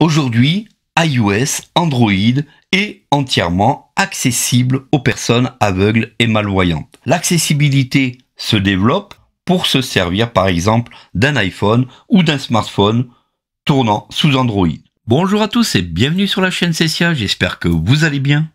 Aujourd'hui, iOS, Android est entièrement accessible aux personnes aveugles et malvoyantes. L'accessibilité se développe pour se servir par exemple d'un iPhone ou d'un smartphone tournant sous Android. Bonjour à tous et bienvenue sur la chaîne Cessia, j'espère que vous allez bien.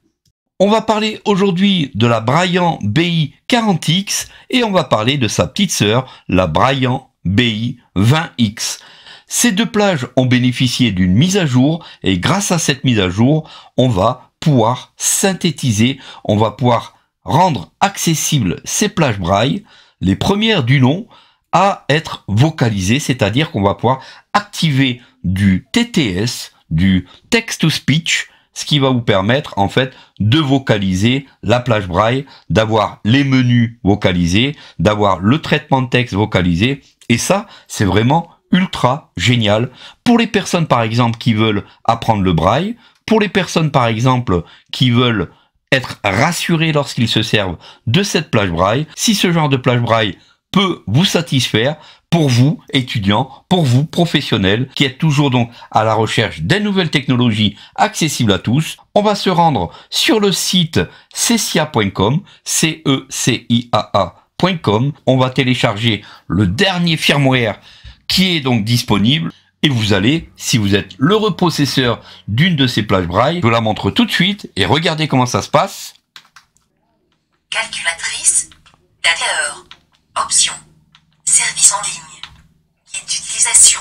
On va parler aujourd'hui de la Braillant BI40X et on va parler de sa petite sœur, la Braillant BI20X. Ces deux plages ont bénéficié d'une mise à jour et grâce à cette mise à jour, on va pouvoir synthétiser, on va pouvoir rendre accessibles ces plages braille, les premières du nom, à être vocalisées, c'est-à-dire qu'on va pouvoir activer du TTS, du text-to-speech, ce qui va vous permettre en fait de vocaliser la plage braille, d'avoir les menus vocalisés, d'avoir le traitement de texte vocalisé, et ça c'est vraiment ultra génial pour les personnes par exemple qui veulent apprendre le braille, pour les personnes par exemple qui veulent être rassurées lorsqu'ils se servent de cette plage braille. Si ce genre de plage braille peut vous satisfaire, pour vous étudiants, pour vous professionnels, qui êtes toujours donc à la recherche des nouvelles technologies accessibles à tous, on va se rendre sur le site cessia.com, CECIAA.com. On va télécharger le dernier firmware qui est donc disponible. Et vous allez, si vous êtes l'heureux possesseur d'une de ces plages braille, je vous la montre tout de suite et regardez comment ça se passe. Calculatrice, d'accord, option, service en ligne, guide d'utilisation,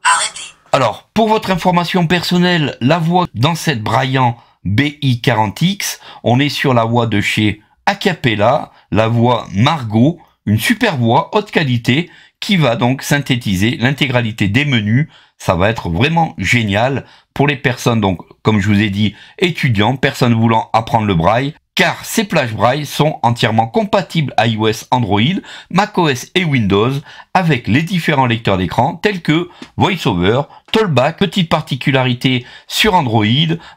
arrêtez. Alors, pour votre information personnelle, la voix dans cette Braillant BI40X, on est sur la voix de chez Acapella, la voix Margot, une super voix haute qualité qui va donc synthétiser l'intégralité des menus. Ça va être vraiment génial pour les personnes, donc comme je vous ai dit, étudiants, personnes voulant apprendre le braille, car ces plages braille sont entièrement compatibles iOS, Android, macOS et Windows avec les différents lecteurs d'écran tels que VoiceOver, Talkback. Petite particularité sur Android,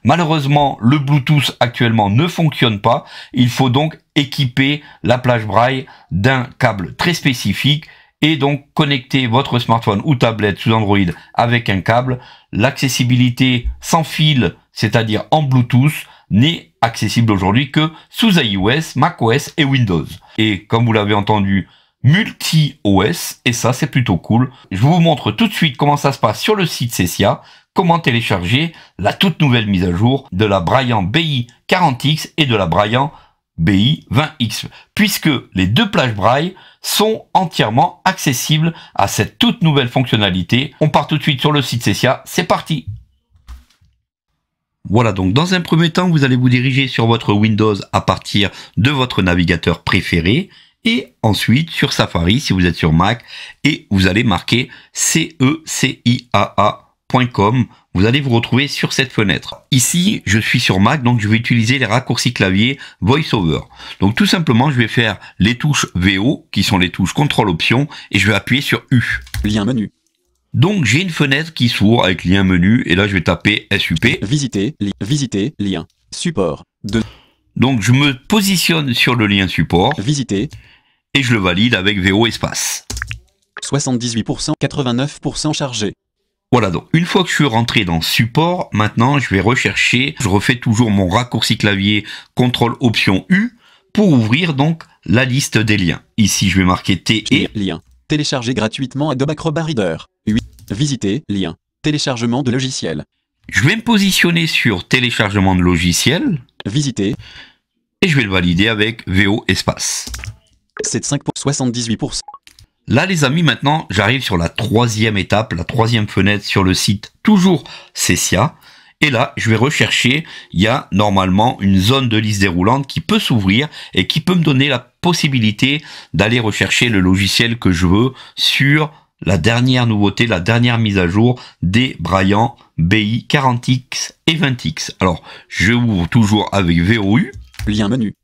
malheureusement le Bluetooth actuellement ne fonctionne pas, il faut donc équiper la plage braille d'un câble très spécifique et donc connecter votre smartphone ou tablette sous Android avec un câble. L'accessibilité sans fil, c'est-à-dire en Bluetooth, n'est accessible aujourd'hui que sous iOS, macOS et Windows. Et comme vous l'avez entendu, multi-OS, et ça c'est plutôt cool. Je vous montre tout de suite comment ça se passe sur le site Cessia, comment télécharger la toute nouvelle mise à jour de la Braillant BI40X et de la Braillant BI20X, puisque les deux plages braille sont entièrement accessibles à cette toute nouvelle fonctionnalité. On part tout de suite sur le site Cessia, c'est parti. Voilà, donc dans un premier temps, vous allez vous diriger sur votre Windows à partir de votre navigateur préféré et ensuite sur Safari si vous êtes sur Mac et vous allez marquer CECIAA.com. Vous allez vous retrouver sur cette fenêtre. Ici, je suis sur Mac, donc je vais utiliser les raccourcis clavier VoiceOver. Donc tout simplement, je vais faire les touches VO, qui sont les touches Contrôle Option, et je vais appuyer sur U. Lien menu. Donc j'ai une fenêtre qui s'ouvre avec lien menu, et là je vais taper SUP. Visiter, lien. Support. Donc je me positionne sur le lien support, Visiter. et je le valide avec VO espace. 78%, 89% chargé. Voilà, donc une fois que je suis rentré dans support, maintenant je vais rechercher, je refais toujours mon raccourci clavier CTRL Option U pour ouvrir donc la liste des liens. Ici je vais marquer T et Lien. Télécharger gratuitement Adobe Acrobat Reader. 8. Visiter, lien. Téléchargement de logiciel. je vais me positionner sur téléchargement de logiciel Visiter. et je vais le valider avec VO espace. 75 pour 78%. Là les amis, maintenant j'arrive sur la troisième étape, la troisième fenêtre sur le site, toujours Cessia. Et là, je vais rechercher, il y a normalement une zone de liste déroulante qui peut s'ouvrir et qui peut me donner la possibilité d'aller rechercher le logiciel que je veux sur la dernière nouveauté, la dernière mise à jour des Braillant BI40X et 20X. Alors, je ouvre toujours avec VOU. Lien menu.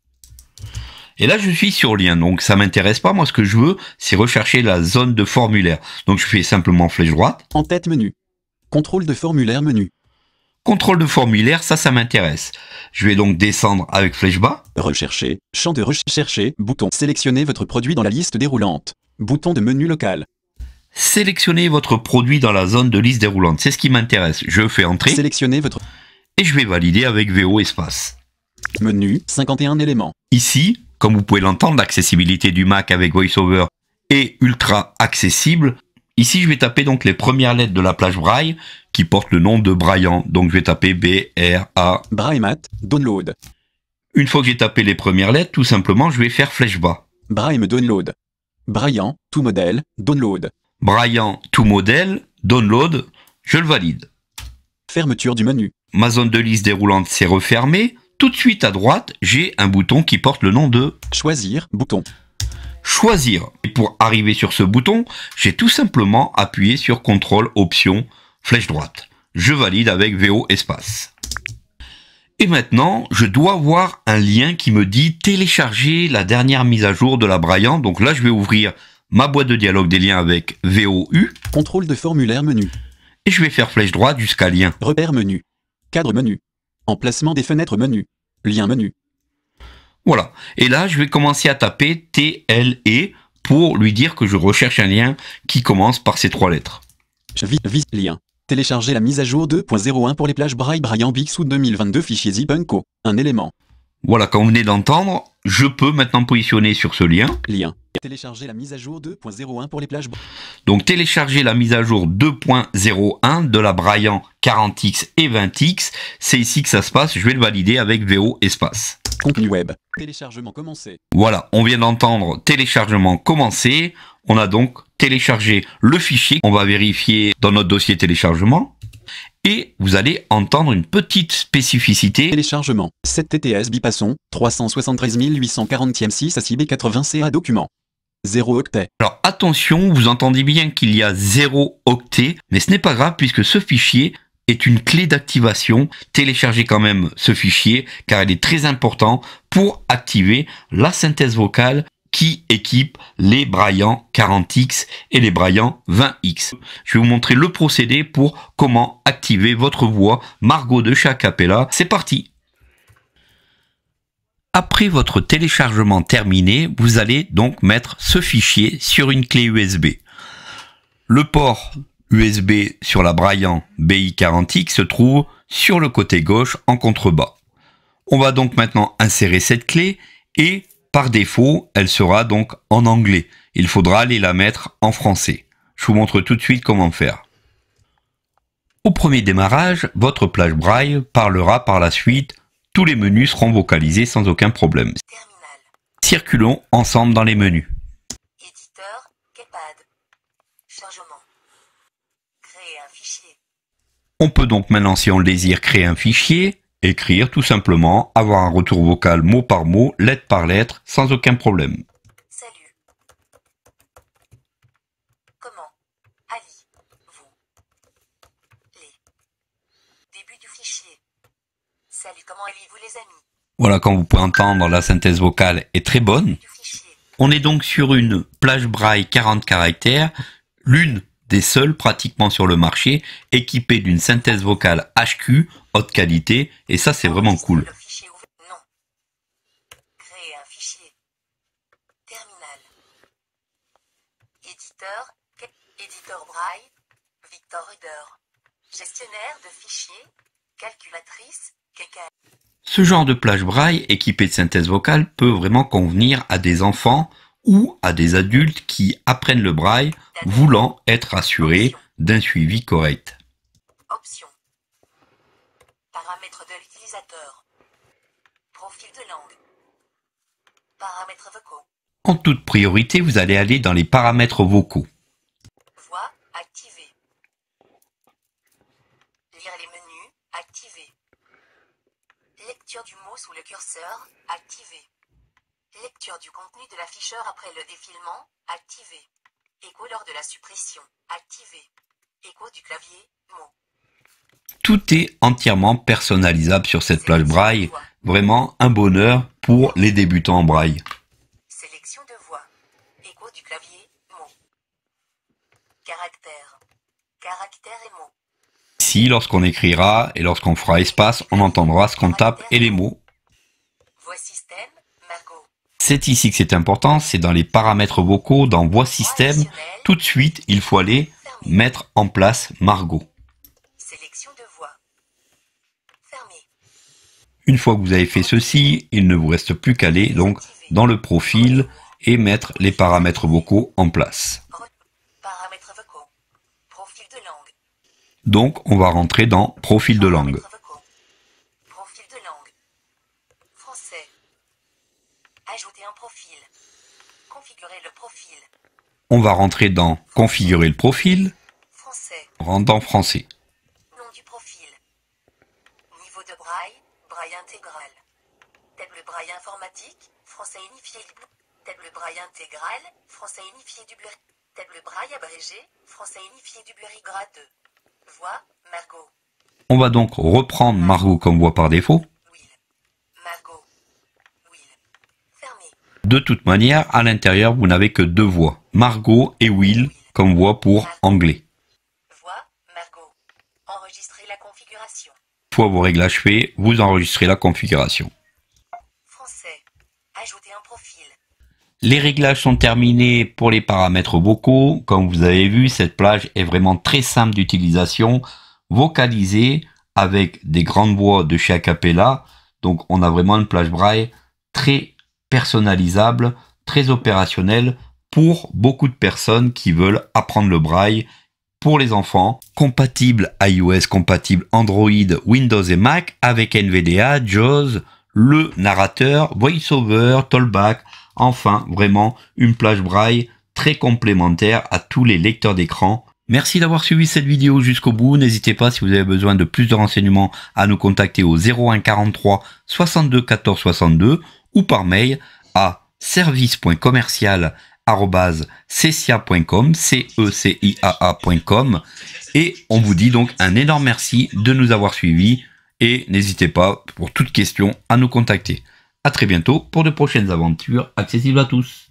Et là, je suis sur lien, donc ça m'intéresse pas. Moi, ce que je veux, c'est rechercher la zone de formulaire. Donc, je fais simplement flèche droite. En tête menu. Contrôle de formulaire menu. Contrôle de formulaire, ça m'intéresse. Je vais donc descendre avec flèche bas. Rechercher. Champ de rechercher. Bouton. Sélectionnez votre produit dans la liste déroulante. Bouton de menu local. Sélectionnez votre produit dans la zone de liste déroulante. C'est ce qui m'intéresse. Je fais entrer Sélectionnez votre et je vais valider avec VO espace. menu, 51 éléments. Ici, comme vous pouvez l'entendre, l'accessibilité du Mac avec VoiceOver est ultra accessible. Ici, je vais taper donc les premières lettres de la plage Braille qui portent le nom de Braillant. Donc, je vais taper B-R-A. Braillemat, download. Une fois que j'ai tapé les premières lettres, tout simplement, je vais faire flèche bas. Braille download. Braillant, tout modèle, download. Braillant, tout modèle, download, je le valide. Fermeture du menu. Ma zone de liste déroulante s'est refermée. Tout de suite à droite, j'ai un bouton qui porte le nom de Choisir, bouton. Choisir. Et pour arriver sur ce bouton, j'ai tout simplement appuyé sur CTRL, Option, flèche droite. Je valide avec VO espace. Et maintenant, je dois voir un lien qui me dit télécharger la dernière mise à jour de la Braillant. Donc là, je vais ouvrir ma boîte de dialogue des liens avec VOU. Contrôle de formulaire menu. Et je vais faire flèche droite jusqu'à lien. Repère menu. Cadre menu. Emplacement des fenêtres menu. Lien menu. Voilà. Et là, je vais commencer à taper TLE pour lui dire que je recherche un lien qui commence par ces 3 lettres. Lien. Télécharger la mise à jour 2.01 pour les plages Braille Braillant Bixou 2022 fichier zip unco. Un élément. Voilà, comme vous venez d'entendre, je peux maintenant positionner sur ce lien. Lien. Télécharger la mise à jour 2.01 pour les plages Braille. Donc télécharger la mise à jour 2.01 de la Braillant 40X et 20X. C'est ici que ça se passe. Je vais le valider avec VO espace. Contenu web. Téléchargement commencé. Voilà, on vient d'entendre téléchargement commencé. On a donc téléchargé le fichier. On va vérifier dans notre dossier téléchargement. Et vous allez entendre une petite spécificité. Téléchargement. 7 TTS bipasson. 373 840 6 ACB 80 CA document. 0 octet. Alors attention, vous entendez bien qu'il y a 0 octet, mais ce n'est pas grave puisque ce fichier est une clé d'activation. Téléchargez quand même ce fichier car il est très important pour activer la synthèse vocale qui équipe les Braillant 40X et les Braillant 20X. Je vais vous montrer le procédé pour comment activer votre voix Margot de chez Acapella. C'est parti! Après votre téléchargement terminé, vous allez donc mettre ce fichier sur une clé USB. Le port USB sur la Braillant BI40X se trouve sur le côté gauche en contrebas. On va donc maintenant insérer cette clé et par défaut, elle sera donc en anglais. Il faudra aller la mettre en français. Je vous montre tout de suite comment faire. Au premier démarrage, votre plage Braille parlera par la suite. Tous les menus seront vocalisés sans aucun problème. Terminal. Circulons ensemble dans les menus. Éditeur, Keypad. Chargement. Créer un fichier. On peut donc maintenant, si on le désire, créer un fichier, écrire tout simplement, avoir un retour vocal mot par mot, lettre par lettre, sans aucun problème. Salut. Comment allez-vous? Les. Début du fichier. Salut, comment allez-vous les amis? Voilà, comme vous pouvez entendre, la synthèse vocale est très bonne. Du fichier. On est donc sur une plage Braille 40 caractères, l'une des seules pratiquement sur le marché, équipée d'une synthèse vocale HQ, haute qualité, et ça c'est vraiment cool. Le fichier ouvert. Non. Créer un fichier. Terminal. Éditeur, éditeur Braille, Victor Reader. Gestionnaire de fichiers, calculatrice, KK. Ce genre de plage Braille équipée de synthèse vocale peut vraiment convenir à des enfants ou à des adultes qui apprennent le Braille voulant être assurés d'un suivi correct. Options. Paramètres de l'utilisateur. Profil de langue. Paramètres vocaux. En toute priorité, vous allez aller dans les paramètres vocaux. Voix activée. Lire les menus activé. Lecture du mot sous le curseur activé. Lecture du contenu de l'afficheur après le défilement activé. Écho lors de la suppression activé. Écho du clavier mot. Tout est entièrement personnalisable sur cette plage Braille. Vraiment un bonheur pour les débutants en Braille. Sélection de voix. Écho du clavier mot. Caractère. Caractère et mots. Ici, lorsqu'on écrira et lorsqu'on fera espace, on entendra ce qu'on tape et les mots. Voix système Margot. C'est ici que c'est important, c'est dans les paramètres vocaux, dans Voix système. Tout de suite, il faut aller mettre en place Margot. Sélection de voix. Fermé. Une fois que vous avez fait ceci, il ne vous reste plus qu'à aller donc dans le profil et mettre les paramètres vocaux en place. Paramètres vocaux. Profil de langue. Donc, on va rentrer dans profil de langue. Paramètres vocaux. Profil de langue. Français. Ajouter un profil. Configurer le profil. On va rentrer dans configurer le profil, Français. on rentre dans français. Nom du profil. Niveau de braille. Braille intégral. Table braille informatique. Français unifié. Table braille intégral. Français unifié du Bury. Table braille abrégé. Français unifié du Bury grade 2. Voix. Margot. On va donc reprendre Margot comme voix par défaut. Will. Margot. Will. Fermé. De toute manière, à l'intérieur, vous n'avez que deux voix, Margot et Will, comme voix pour anglais. Voix. Margot. Enregistrer la configuration. Une fois vos réglages faits, vous enregistrez la configuration. Français. Ajouter un profil. Les réglages sont terminés pour les paramètres vocaux. Comme vous avez vu, cette plage est vraiment très simple d'utilisation, vocalisée avec des grandes voix de chez Acapella. Donc on a vraiment une plage braille très personnalisable, très opérationnelle pour beaucoup de personnes qui veulent apprendre le braille pour les enfants. Compatible iOS, compatible Android, Windows et Mac avec NVDA, JAWS, le narrateur, VoiceOver, Tollback. Enfin, vraiment une plage braille très complémentaire à tous les lecteurs d'écran. Merci d'avoir suivi cette vidéo jusqu'au bout. N'hésitez pas, si vous avez besoin de plus de renseignements, à nous contacter au 01 43 62 14 62 ou par mail à service.commercial@cecia.com, CECIAA.com. Et on vous dit donc un énorme merci de nous avoir suivis et n'hésitez pas, pour toute question, à nous contacter. À très bientôt pour de prochaines aventures accessibles à tous.